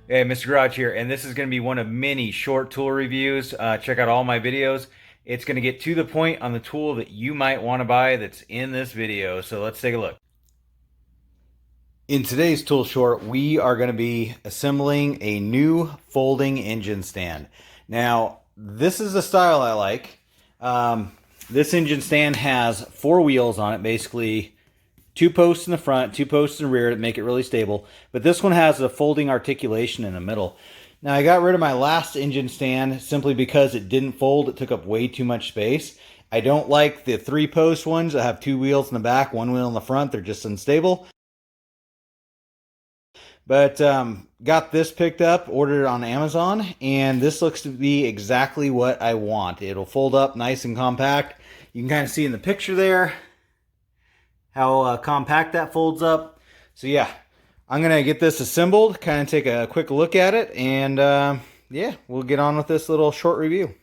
Hey, Mr. Garage here, and this is going to be one of many short tool reviews. Check out all my videos. It's going to get to the point on the tool that you might want to buy that's in this video. So let's take a look. In today's tool short, we are going to be assembling a new folding engine stand. Now, this is the style I like. This engine stand has 4 wheels on it, basically 2 posts in the front, 2 posts in the rear to make it really stable. But this one has a folding articulation in the middle. Now, I got rid of my last engine stand simply because it didn't fold. It took up way too much space. I don't like the 3-post ones that have 2 wheels in the back, 1 wheel in the front. They're just unstable. But got this picked up, ordered it on Amazon, and this looks to be exactly what I want. It'll fold up nice and compact. You can kind of see in the picture there how compact that folds up. So yeah, I'm gonna get this assembled, kind of take a quick look at it, and yeah, we'll get on with this little short review.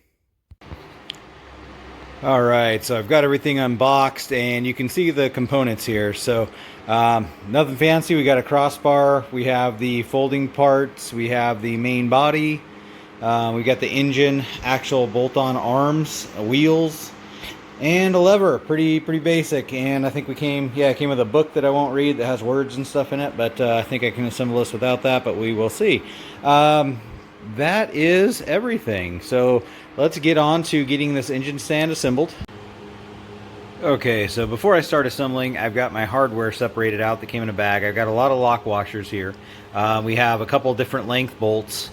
All right, so I've got everything unboxed, and you can see the components here. So nothing fancy. We got a crossbar, we have the folding parts, we have the main body, we got the engine, actual bolt-on arms, wheels, and a lever. Pretty basic. And I think it came with a book that I won't read that has words and stuff in it, but I think I can assemble this without that, but we will see. That is everything. So let's get on to getting this engine stand assembled. Okay, so before I start assembling, I've got my hardware separated out that came in a bag. I've got a lot of lock washers here. We have a couple different length bolts,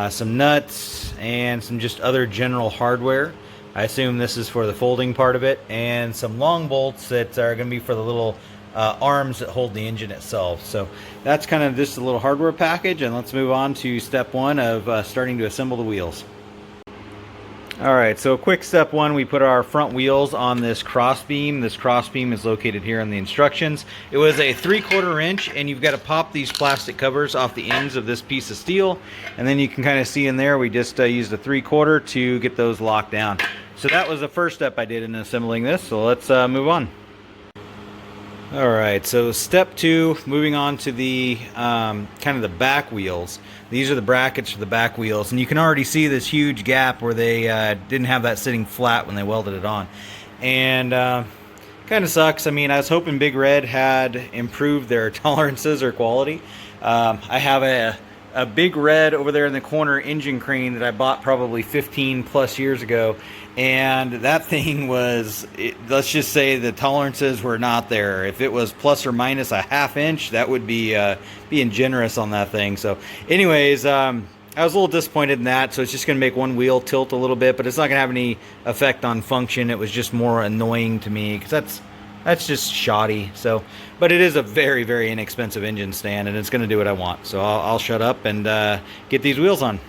some nuts, and some just other general hardware. I assume this is for the folding part of it, and some long bolts that are going to be for the little arms that hold the engine itself. So that's kind of just a little hardware package, and let's move on to step 1 of starting to assemble the wheels. Alright, so quick step 1, we put our front wheels on this cross beam. This cross beam is located here in the instructions. It was a 3/4 inch, and you've got to pop these plastic covers off the ends of this piece of steel, and then you can kind of see in there we just used a 3/4 to get those locked down. So that was the first step I did in assembling this, so let's move on. Alright, so step 2, moving on to the kind of the back wheels. These are the brackets for the back wheels, and you can already see this huge gap where they didn't have that sitting flat when they welded it on. And kind of sucks. I mean, I was hoping Big Red had improved their tolerances or quality. I have a Big Red over there in the corner engine crane that I bought probably 15 plus years ago, and that thing was, let's just say the tolerances were not there. If it was plus or minus a ½ inch, that would be being generous on that thing. So anyways, I was a little disappointed in that, so it's just going to make one wheel tilt a little bit, but it's not going to have any effect on function. It was just more annoying to me because that's just shoddy. So, but it is a very inexpensive engine stand, and it's going to do what I want. So I'll shut up and get these wheels on.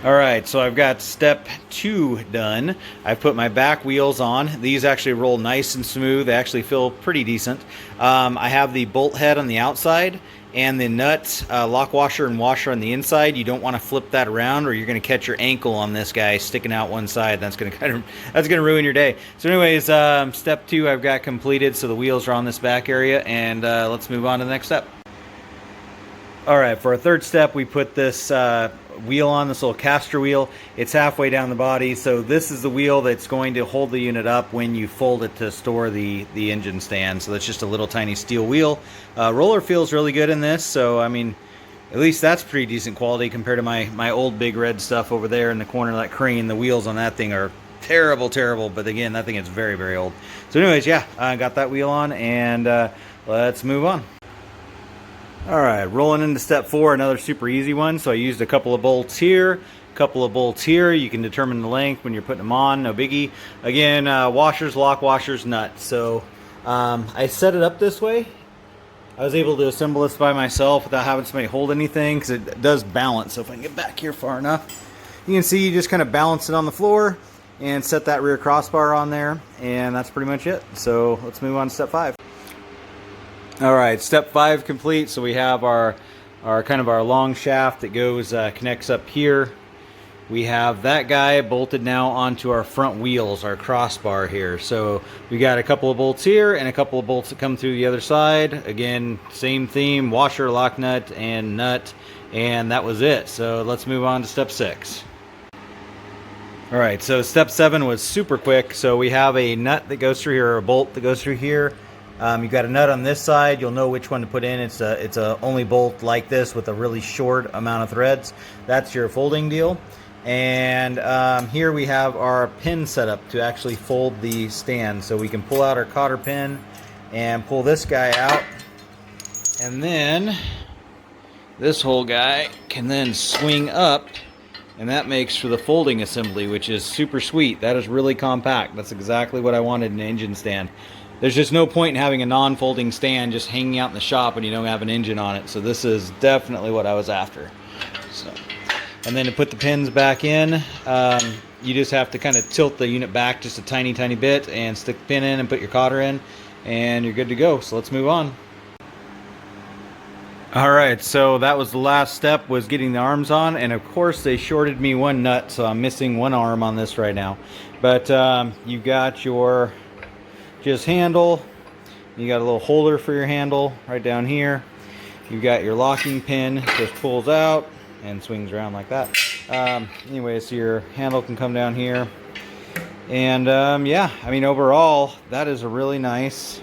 Alright, so I've got step 2 done. I've put my back wheels on. These actually roll nice and smooth. They actually feel pretty decent. I have the bolt head on the outside and the nuts, lock washer and washer on the inside. You don't want to flip that around, or you're going to catch your ankle on this guy sticking out one side. That's going to ruin your day. So anyways, step 2 I've got completed. So the wheels are on this back area, and let's move on to the next step. Alright, for our third step, we put this wheel on, this little caster wheel. It's halfway down the body, so this is the wheel that's going to hold the unit up when you fold it to store the engine stand. So that's just a little tiny steel wheel. Roller feels really good in this, so I mean, at least that's pretty decent quality compared to my old Big Red stuff over there in the corner of that crane. The wheels on that thing are terrible, but again, that thing is very old. So anyways, yeah, I got that wheel on, and let's move on. Alright, rolling into step 4, another super easy one. So I used a couple of bolts here, a couple of bolts here. You can determine the length when you're putting them on, no biggie. Again, washers, lock washers, nuts. So I set it up this way. I was able to assemble this by myself without having somebody hold anything, because it does balance. So if I can get back here far enough, you can see you just kind of balance it on the floor and set that rear crossbar on there, and that's pretty much it. So let's move on to step 5. Alright, step 5 complete. So we have our kind of our long shaft that goes connects up here we have that guy bolted now onto our front wheels, our crossbar here. So we got a couple of bolts here and a couple of bolts that come through the other side. Again, same theme, washer, lock nut, and nut, and that was it. So let's move on to step 6. All right, so step 7 was super quick. So we have a nut that goes through here, or a bolt that goes through here. You've got a nut on this side. You'll know which one to put in. It's a only bolt like this with a really short amount of threads. That's your folding deal. And here we have our pin setup to actually fold the stand. So we can pull out our cotter pin and pull this guy out. And then this whole guy can then swing up, and that makes for the folding assembly, which is super sweet. That is really compact. That's exactly what I wanted in an engine stand. There's just no point in having a non-folding stand just hanging out in the shop when you don't have an engine on it. So this is definitely what I was after. So, and then to put the pins back in, you just have to kind of tilt the unit back just a tiny bit and stick the pin in and put your cotter in, and you're good to go. So let's move on. Alright, so that was the last step, was getting the arms on, and of course they shorted me one nut, so I'm missing one arm on this right now. But you got your just handle, you got a little holder for your handle right down here. You've got your locking pin, just pulls out and swings around like that. Anyway, so your handle can come down here. And yeah, I mean, overall, that is a really nice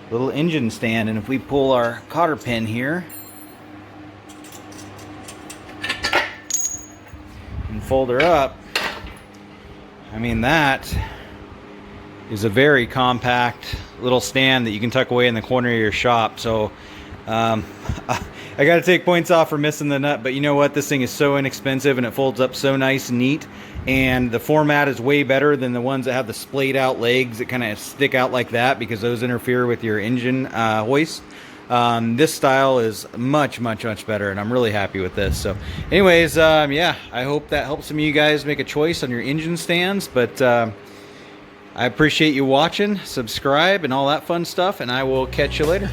little engine stand. And if we pull our cotter pin here and fold her up, I mean, that is a very compact little stand that you can tuck away in the corner of your shop. So I got to take points off for missing the nut, but you know what? This thing is so inexpensive and it folds up so nice and neat, and the format is way better than the ones that have the splayed out legs that kind of stick out like that, because those interfere with your engine hoist. This style is much better, and I'm really happy with this. So anyways, yeah, I hope that helps some of you guys make a choice on your engine stands. But I appreciate you watching, subscribe, and all that fun stuff, and I will catch you later.